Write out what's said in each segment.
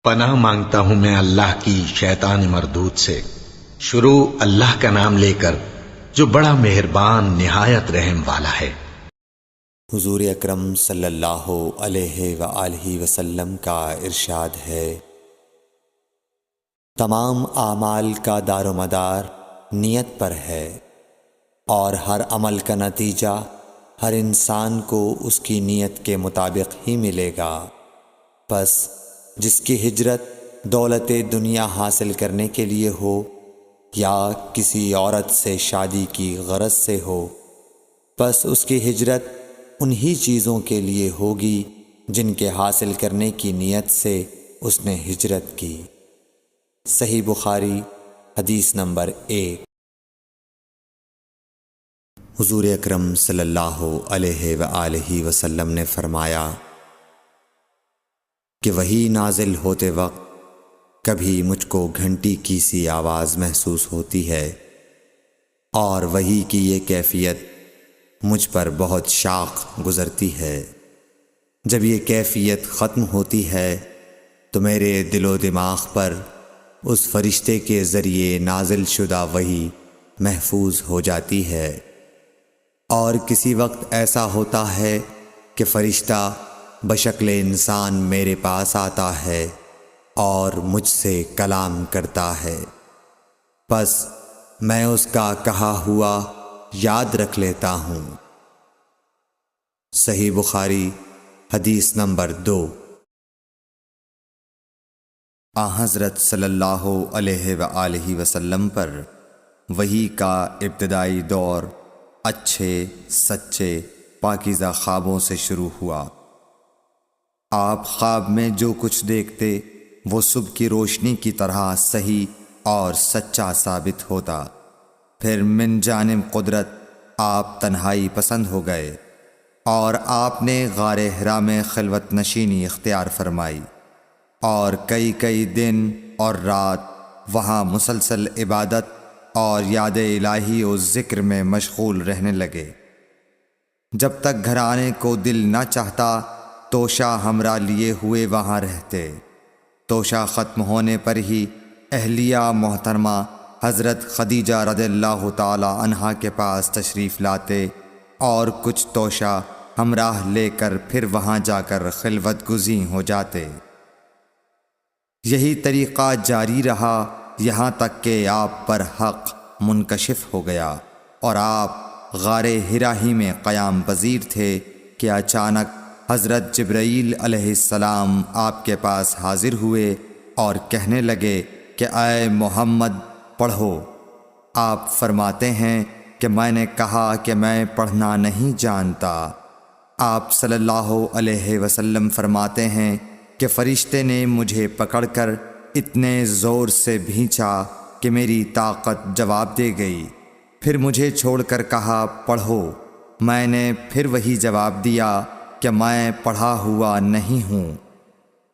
پناہ مانگتا ہوں میں اللہ کی شیطان مردود سے۔ شروع اللہ کا نام لے کر جو بڑا مہربان نہایت رحم والا ہے۔ حضور اکرم صلی اللہ علیہ وآلہ وسلم کا ارشاد ہے، تمام اعمال کا دار و مدار نیت پر ہے، اور ہر عمل کا نتیجہ ہر انسان کو اس کی نیت کے مطابق ہی ملے گا۔ پس جس کی ہجرت دولت دنیا حاصل کرنے کے لیے ہو یا کسی عورت سے شادی کی غرض سے ہو، پس اس کی ہجرت انہی چیزوں کے لیے ہوگی جن کے حاصل کرنے کی نیت سے اس نے ہجرت کی۔ صحیح بخاری حدیث نمبر 1۔ حضور اکرم صلی اللہ علیہ وآلہ وسلم نے فرمایا کہ وحی نازل ہوتے وقت کبھی مجھ کو گھنٹی کی سی آواز محسوس ہوتی ہے، اور وحی کی یہ کیفیت مجھ پر بہت شاق گزرتی ہے۔ جب یہ کیفیت ختم ہوتی ہے تو میرے دل و دماغ پر اس فرشتے کے ذریعے نازل شدہ وحی محفوظ ہو جاتی ہے، اور کسی وقت ایسا ہوتا ہے کہ فرشتہ بشکل انسان میرے پاس آتا ہے اور مجھ سے کلام کرتا ہے، پس میں اس کا کہا ہوا یاد رکھ لیتا ہوں۔ صحیح بخاری حدیث نمبر 2۔ حضرت صلی اللہ علیہ وآلہ وسلم پر وحی کا ابتدائی دور اچھے سچے پاکیزہ خوابوں سے شروع ہوا۔ آپ خواب میں جو کچھ دیکھتے وہ صبح کی روشنی کی طرح صحیح اور سچا ثابت ہوتا۔ پھر من جانب قدرت آپ تنہائی پسند ہو گئے، اور آپ نے غار حرا میں خلوت نشینی اختیار فرمائی، اور کئی دن اور رات وہاں مسلسل عبادت اور یاد الہی و ذکر میں مشغول رہنے لگے۔ جب تک گھر آنے کو دل نہ چاہتا توشہ ہمراہ لیے ہوئے وہاں رہتے۔ توشہ ختم ہونے پر ہی اہلیہ محترمہ حضرت خدیجہ رضی اللہ تعالی عنہا کے پاس تشریف لاتے، اور کچھ توشہ ہمراہ لے کر پھر وہاں جا کر خلوت گزین ہو جاتے۔ یہی طریقہ جاری رہا یہاں تک کہ آپ پر حق منکشف ہو گیا، اور آپ غار حرا ہی میں قیام پذیر تھے کہ اچانک حضرت جبرائیل علیہ السلام آپ کے پاس حاضر ہوئے اور کہنے لگے کہ اے محمد پڑھو۔ آپ فرماتے ہیں کہ میں نے کہا کہ میں پڑھنا نہیں جانتا۔ آپ صلی اللہ علیہ وسلم فرماتے ہیں کہ فرشتے نے مجھے پکڑ کر اتنے زور سے بھینچا کہ میری طاقت جواب دے گئی۔ پھر مجھے چھوڑ کر کہا پڑھو۔ میں نے پھر وہی جواب دیا کہ میں پڑھا ہوا نہیں ہوں۔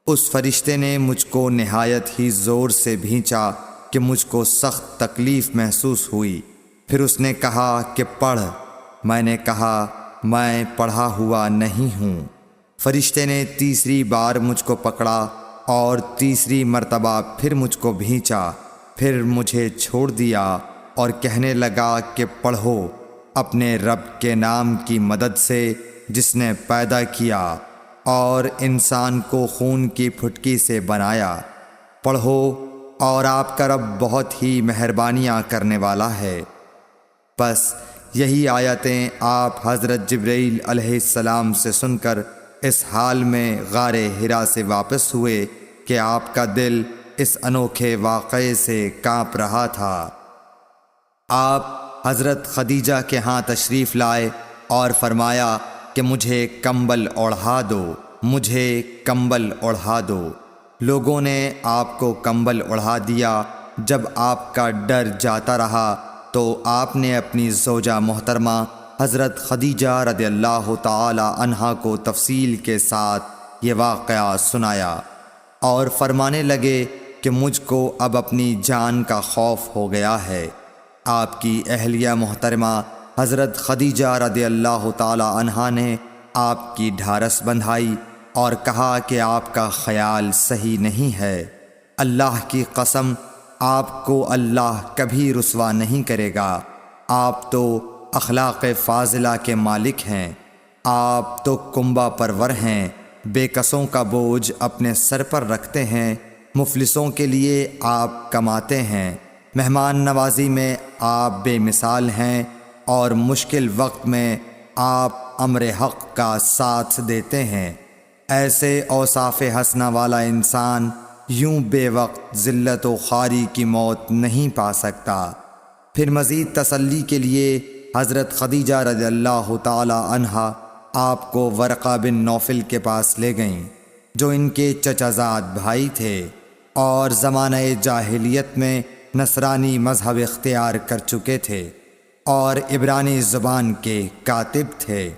اس فرشتے نے مجھ کو نہایت ہی زور سے بھینچا کہ مجھ کو سخت تکلیف محسوس ہوئی۔ پھر اس نے کہا کہ پڑھ۔ میں نے کہا میں پڑھا ہوا نہیں ہوں۔ فرشتے نے تیسری بار مجھ کو پکڑا اور تیسری مرتبہ پھر مجھ کو بھینچا، پھر مجھے چھوڑ دیا اور کہنے لگا کہ پڑھو اپنے رب کے نام کی مدد سے جس نے پیدا کیا اور انسان کو خون کی پھٹکی سے بنایا۔ پڑھو اور آپ کا رب بہت ہی مہربانیاں کرنے والا ہے۔ پس یہی آیتیں آپ حضرت جبرائیل علیہ السلام سے سن کر اس حال میں غار حرا سے واپس ہوئے کہ آپ کا دل اس انوکھے واقعے سے کانپ رہا تھا۔ آپ حضرت خدیجہ کے ہاں تشریف لائے اور فرمایا کہ مجھے کمبل اوڑھا دو، مجھے کمبل اوڑھا دو۔ لوگوں نے آپ کو کمبل اوڑھا دیا۔ جب آپ کا ڈر جاتا رہا تو آپ نے اپنی زوجہ محترمہ حضرت خدیجہ رضی اللہ تعالی عنہا کو تفصیل کے ساتھ یہ واقعہ سنایا، اور فرمانے لگے کہ مجھ کو اب اپنی جان کا خوف ہو گیا ہے۔ آپ کی اہلیہ محترمہ حضرت خدیجہ رضی اللہ تعالی عنہا نے آپ کی ڈھارس بندھائی اور کہا کہ آپ کا خیال صحیح نہیں ہے۔ اللہ کی قسم، آپ کو اللہ کبھی رسوا نہیں کرے گا۔ آپ تو اخلاق فاضلہ کے مالک ہیں، آپ تو کنبہ پرور ہیں، بے کسوں کا بوجھ اپنے سر پر رکھتے ہیں، مفلسوں کے لیے آپ کماتے ہیں، مہمان نوازی میں آپ بے مثال ہیں، اور مشکل وقت میں آپ امر حق کا ساتھ دیتے ہیں۔ ایسے اوصاف حسنہ والا انسان یوں بے وقت ذلت و خواری کی موت نہیں پا سکتا۔ پھر مزید تسلی کے لیے حضرت خدیجہ رضی اللہ تعالی عنہا آپ کو ورقہ بن نوفل کے پاس لے گئیں، جو ان کے چچا زاد بھائی تھے اور زمانہ جاہلیت میں نصرانی مذہب اختیار کر چکے تھے اور عبرانی زبان کے کاتب تھے۔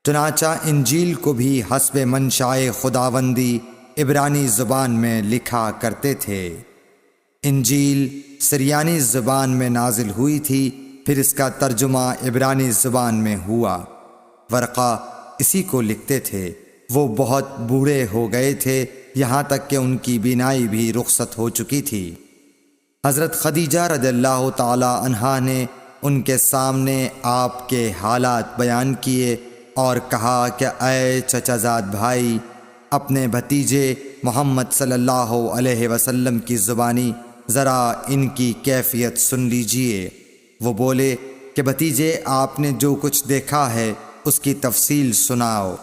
چنانچہ انجیل کو بھی حسب منشائے خداوندی عبرانی زبان میں لکھا کرتے تھے۔ انجیل سریانی زبان میں نازل ہوئی تھی، پھر اس کا ترجمہ عبرانی زبان میں ہوا۔ ورقہ اسی کو لکھتے تھے۔ وہ بہت بوڑھے ہو گئے تھے، یہاں تک کہ ان کی بینائی بھی رخصت ہو چکی تھی۔ حضرت خدیجہ رضی اللہ تعالی عنہا نے ان کے سامنے آپ کے حالات بیان کیے اور کہا کہ اے چچا زاد بھائی، اپنے بھتیجے محمد صلی اللہ علیہ وسلم کی زبانی ذرا ان کی کیفیت سن لیجئے۔ وہ بولے کہ بھتیجے، آپ نے جو کچھ دیکھا ہے اس کی تفصیل سناؤ۔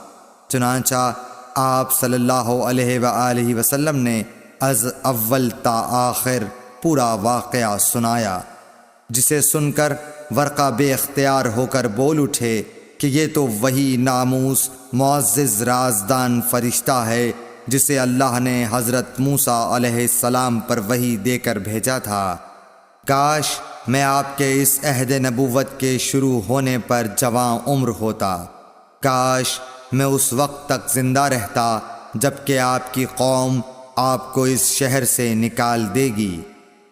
چنانچہ آپ صلی اللہ علیہ وآلہ وسلم نے از اول تا آخر پورا واقعہ سنایا، جسے سن کر ورقہ بے اختیار ہو کر بول اٹھے کہ یہ تو وہی ناموس معزز رازدان فرشتہ ہے جسے اللہ نے حضرت موسیٰ علیہ السلام پر وحی دے کر بھیجا تھا۔ کاش میں آپ کے اس عہد نبوت کے شروع ہونے پر جواں عمر ہوتا، کاش میں اس وقت تک زندہ رہتا جب کہ آپ کی قوم آپ کو اس شہر سے نکال دے گی۔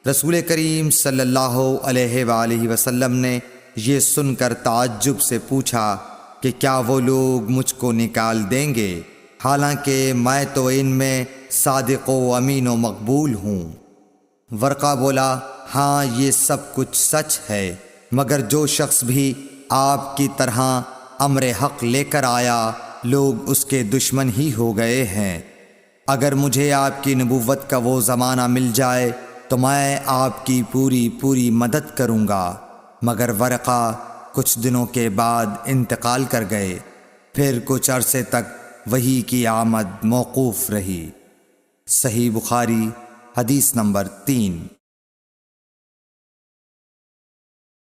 رسول کریم صلی اللہ علیہ وآلہ وسلم نے یہ سن کر تعجب سے پوچھا کہ کیا وہ لوگ مجھ کو نکال دیں گے، حالانکہ میں تو ان میں صادق و امین و مقبول ہوں۔ ورقہ بولا، ہاں یہ سب کچھ سچ ہے، مگر جو شخص بھی آپ کی طرح امر حق لے کر آیا لوگ اس کے دشمن ہی ہو گئے ہیں۔ اگر مجھے آپ کی نبوت کا وہ زمانہ مل جائے تو میں آپ کی پوری مدد کروں گا۔ مگر ورقہ کچھ دنوں کے بعد انتقال کر گئے، پھر کچھ عرصے تک وحی کی آمد موقوف رہی۔ صحیح بخاری حدیث نمبر 3۔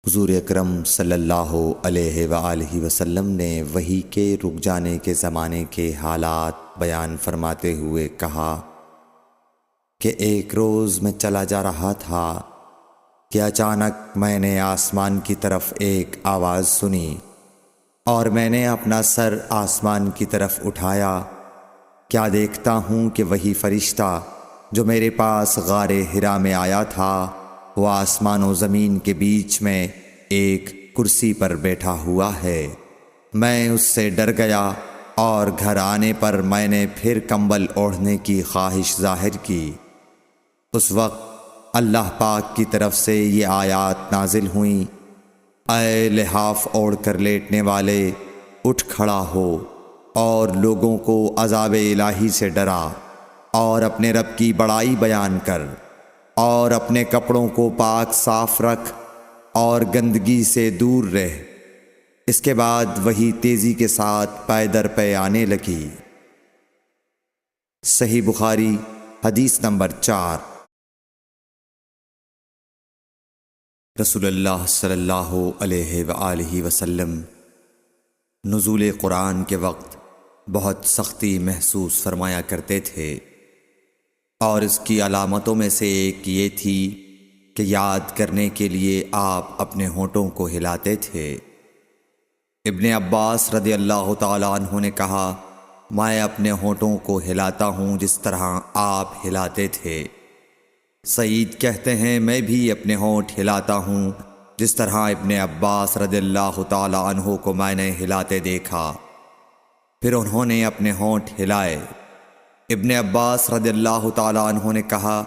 حضور اکرم صلی اللہ علیہ وآلہ وسلم نے وحی کے رک جانے کے زمانے کے حالات بیان فرماتے ہوئے کہا کہ ایک روز میں چلا جا رہا تھا کہ اچانک میں نے آسمان کی طرف ایک آواز سنی اور میں نے اپنا سر آسمان کی طرف اٹھایا۔ کیا دیکھتا ہوں کہ وہی فرشتہ جو میرے پاس غار حرا میں آیا تھا وہ آسمان و زمین کے بیچ میں ایک کرسی پر بیٹھا ہوا ہے۔ میں اس سے ڈر گیا اور گھر آنے پر میں نے پھر کمبل اوڑھنے کی خواہش ظاہر کی۔ اس وقت اللہ پاک کی طرف سے یہ آیات نازل ہوئیں، اے لحاف اوڑھ کر لیٹنے والے، اٹھ کھڑا ہو اور لوگوں کو عذاب الہی سے ڈرا، اور اپنے رب کی بڑائی بیان کر، اور اپنے کپڑوں کو پاک صاف رکھ اور گندگی سے دور رہ۔ اس کے بعد وہی تیزی کے ساتھ پے در پے آنے لگی۔ صحیح بخاری حدیث نمبر 4۔ رسول اللہ صلی اللہ علیہ وآلہ وسلم نزول قرآن کے وقت بہت سختی محسوس فرمایا کرتے تھے، اور اس کی علامتوں میں سے ایک یہ تھی کہ یاد کرنے کے لیے آپ اپنے ہونٹوں کو ہلاتے تھے۔ ابن عباس رضی اللہ تعالی عنہ نے کہا، میں اپنے ہونٹوں کو ہلاتا ہوں جس طرح آپ ہلاتے تھے۔ سعید کہتے ہیں، میں بھی اپنے ہونٹ ہلاتا ہوں جس طرح ابن عباس رضی اللہ تعالی عنہ کو میں نے ہلاتے دیکھا۔ پھر انہوں نے اپنے ہونٹ ہلائے۔ ابن عباس رضی اللہ تعالیٰ عنہ نے کہا،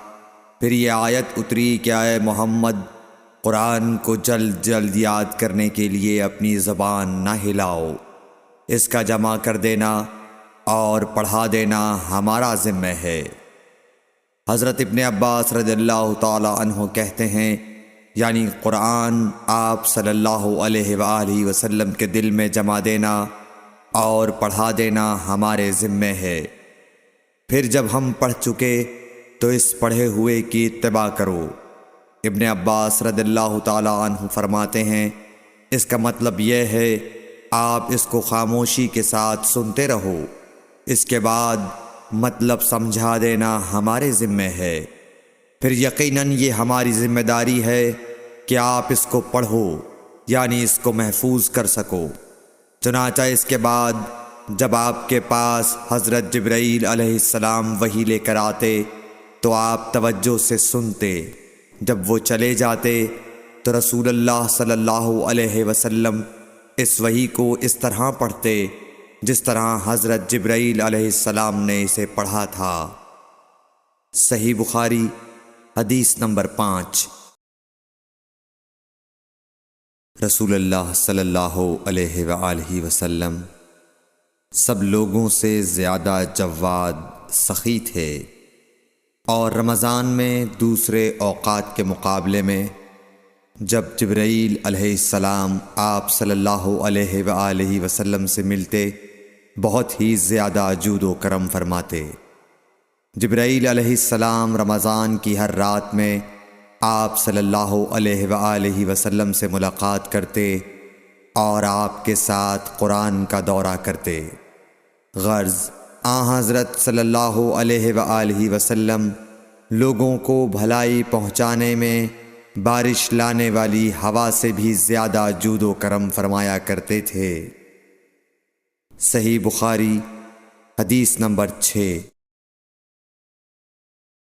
پھر یہ آیت اتری کہ اے محمد، قرآن کو جلد جلد یاد کرنے کے لیے اپنی زبان نہ ہلاؤ، اس کا جمع کر دینا اور پڑھا دینا ہمارا ذمہ ہے۔ حضرت ابن عباس رضی اللہ تعالیٰ عنہ کہتے ہیں، یعنی قرآن آپ صلی اللہ علیہ وآلہ وسلم کے دل میں جمع دینا اور پڑھا دینا ہمارے ذمہ ہے۔ پھر جب ہم پڑھ چکے تو اس پڑھے ہوئے کی اتباع کرو۔ ابن عباس رضی اللہ تعالیٰ عنہ فرماتے ہیں، اس کا مطلب یہ ہے آپ اس کو خاموشی کے ساتھ سنتے رہو، اس کے بعد مطلب سمجھا دینا ہمارے ذمہ ہے۔ پھر یقیناً یہ ہماری ذمہ داری ہے کہ آپ اس کو پڑھو، یعنی اس کو محفوظ کر سکو۔ چنانچہ اس کے بعد جب آپ کے پاس حضرت جبرائیل علیہ السلام وحی لے کر آتے تو آپ توجہ سے سنتے، جب وہ چلے جاتے تو رسول اللہ صلی اللہ علیہ وسلم اس وحی کو اس طرح پڑھتے جس طرح حضرت جبرائیل علیہ السلام نے اسے پڑھا تھا۔ صحیح بخاری حدیث نمبر 5۔ رسول اللہ صلی اللہ علیہ وآلہ وسلم سب لوگوں سے زیادہ جواد سخی تھے، اور رمضان میں دوسرے اوقات کے مقابلے میں جب جبرائیل علیہ السلام آپ صلی اللہ علیہ وآلہ وسلم سے ملتے بہت ہی زیادہ جود و کرم فرماتے۔ جبرائیل علیہ السلام رمضان کی ہر رات میں آپ صلی اللہ علیہ وآلہ وسلم سے ملاقات کرتے اور آپ کے ساتھ قرآن کا دورہ کرتے۔ غرض حضرت صلی اللہ علیہ وآلہ وسلم لوگوں کو بھلائی پہنچانے میں بارش لانے والی ہوا سے بھی زیادہ جود و کرم فرمایا کرتے تھے۔ صحیح بخاری حدیث نمبر 6۔